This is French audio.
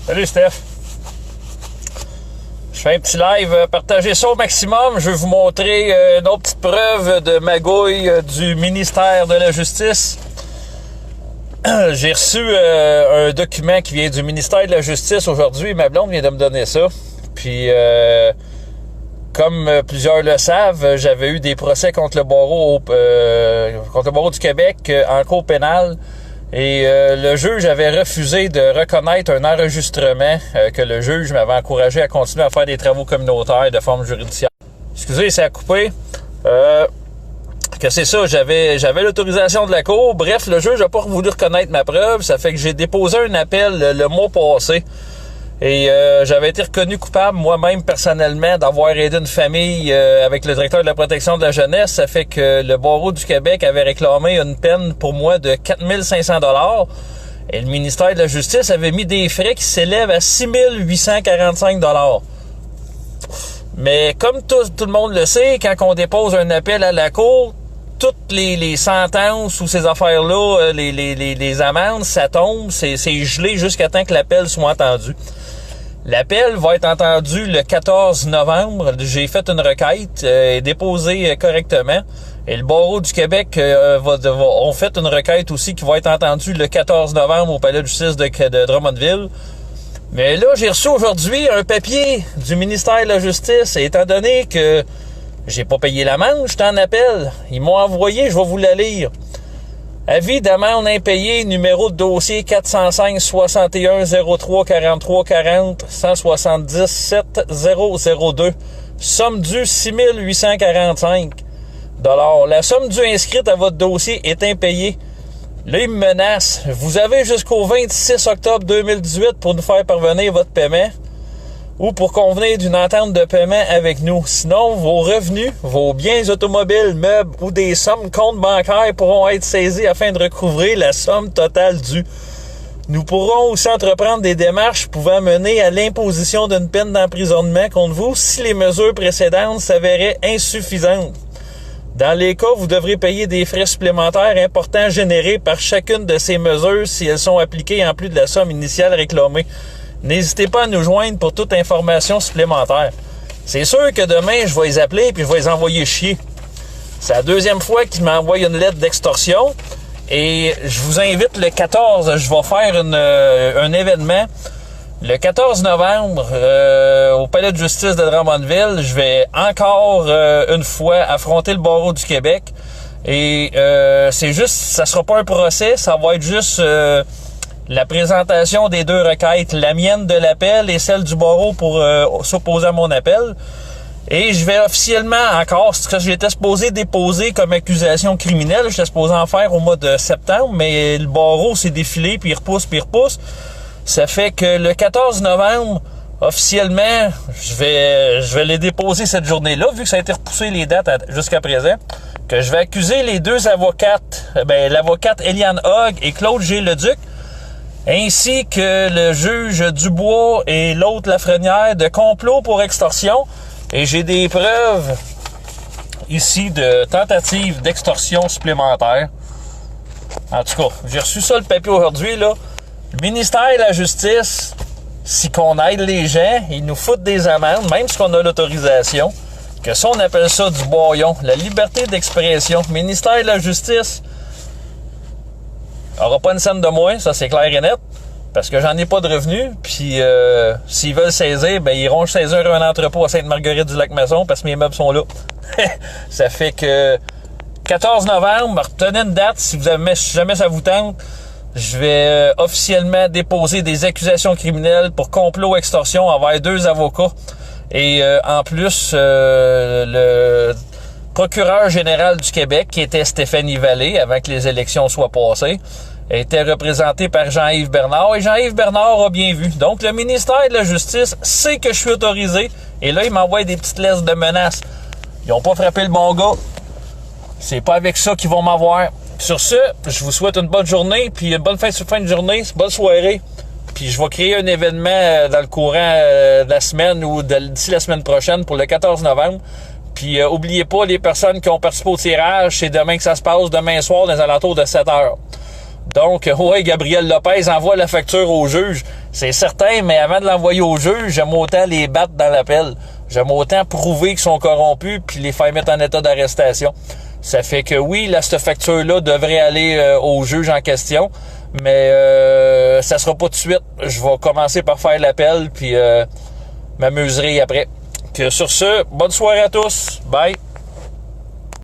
Salut Steph. Je fais un petit live, partagez ça au maximum. Je vais vous montrer une autre petite preuve de magouille du ministère de la Justice. J'ai reçu un document qui vient du ministère de la Justice aujourd'hui. Ma blonde vient de me donner ça. Puis, comme plusieurs le savent, j'avais eu des procès contre le barreau du Québec en cour pénale. Et le juge avait refusé de reconnaître un enregistrement que le juge m'avait encouragé à continuer à faire des travaux communautaires de forme judiciaire. Excusez, ça a coupé. Que c'est ça, j'avais l'autorisation de la cour. Bref, le juge n'a pas voulu reconnaître ma preuve. Ça fait que j'ai déposé un appel le mois passé. Et j'avais été reconnu coupable moi-même personnellement d'avoir aidé une famille avec le directeur de la protection de la jeunesse. Ça fait que le barreau du Québec avait réclamé une peine pour moi de 4500 $. Et le ministère de la Justice avait mis des frais qui s'élèvent à 6845 $. Mais comme tout le monde le sait, quand on dépose un appel à la cour, toutes les sentences ou ces affaires-là, les amendes, ça tombe, c'est gelé jusqu'à temps que l'appel soit entendu. L'appel va être entendu le 14 novembre. J'ai fait une requête et déposée correctement. Et le barreau du Québec ont fait une requête aussi qui va être entendue le 14 novembre au palais de justice de Drummondville. Mais là, j'ai reçu aujourd'hui un papier du ministère de la Justice. Et étant donné que j'ai pas payé l'amende, j'étais en appel. Ils m'ont envoyé, je vais vous la lire. Avis d'amende impayée, numéro de dossier 405 61 03 43 40 177 002. Somme due 6845 $. La somme due inscrite à votre dossier est impayée. Là, il me menace. Vous avez jusqu'au 26 octobre 2018 pour nous faire parvenir votre paiement ou pour convenir d'une entente de paiement avec nous. Sinon, vos revenus, vos biens automobiles, meubles ou des sommes comptes bancaires pourront être saisis afin de recouvrer la somme totale due. Nous pourrons aussi entreprendre des démarches pouvant mener à l'imposition d'une peine d'emprisonnement contre vous si les mesures précédentes s'avéraient insuffisantes. Dans les cas, vous devrez payer des frais supplémentaires importants générés par chacune de ces mesures si elles sont appliquées en plus de la somme initiale réclamée. N'hésitez pas à nous joindre pour toute information supplémentaire. C'est sûr que demain, je vais les appeler et je vais les envoyer chier. C'est la deuxième fois qu'ils m'envoient une lettre d'extorsion. Et je vous invite le 14, je vais faire un événement. Le 14 novembre, au palais de justice de Drummondville, je vais encore une fois affronter le barreau du Québec. Et c'est juste, ça sera pas un procès, ça va être juste la présentation des deux requêtes, la mienne de l'appel et celle du barreau pour s'opposer à mon appel. Et je vais officiellement encore, ce que j'étais supposé déposer comme accusation criminelle, j'étais supposé en faire au mois de septembre, mais le barreau s'est défilé, puis il repousse. Ça fait que le 14 novembre, officiellement, je vais les déposer cette journée-là, vu que ça a été repoussé les dates jusqu'à présent, que je vais accuser les deux avocates, l'avocate Eliane Hogg et Claude G. Leduc, ainsi que le juge Dubois et l'autre Lafrenière de complot pour extorsion. Et j'ai des preuves ici de tentative d'extorsion supplémentaire. En tout cas, j'ai reçu ça le papier aujourd'hui, là. Le ministère de la Justice, si qu'on aide les gens, ils nous foutent des amendes, même si on a l'autorisation. Que ça, on appelle ça du boyon. La liberté d'expression. Le ministère de la Justice aura pas une scène de moins, ça c'est clair et net, parce que j'en ai pas de revenus, puis s'ils veulent saisir, ben ils iront saisir un entrepôt à Sainte-Marguerite-du-Lac-Masson, parce que mes meubles sont là. Ça fait que 14 novembre, retenez une date, si jamais ça vous tente, je vais officiellement déposer des accusations criminelles pour complot extorsion envers deux avocats, et en plus, le procureur général du Québec, qui était Stéphanie Vallée, avant que les élections soient passées, était représenté par Jean-Yves Bernard, et Jean-Yves Bernard a bien vu. Donc, le ministère de la Justice sait que je suis autorisé, et là, il m'envoie des petites lettres de menaces. Ils n'ont pas frappé le bon gars. C'est pas avec ça qu'ils vont m'avoir. Sur ce, je vous souhaite une bonne journée, puis une bonne fin de journée, bonne soirée. Puis je vais créer un événement dans le courant de la semaine ou d'ici la semaine prochaine pour le 14 novembre. Puis oubliez pas, les personnes qui ont participé au tirage, c'est demain que ça se passe, demain soir, dans les alentours de 7 heures. Donc, ouais, Gabriel Lopez envoie la facture au juge. C'est certain, mais avant de l'envoyer au juge, j'aime autant les battre dans l'appel. J'aime autant prouver qu'ils sont corrompus puis les faire mettre en état d'arrestation. Ça fait que oui, là, cette facture-là devrait aller au juge en question, mais ça sera pas tout de suite. Je vais commencer par faire l'appel puis m'amuserai après. Que sur ce, bonne soirée à tous. Bye.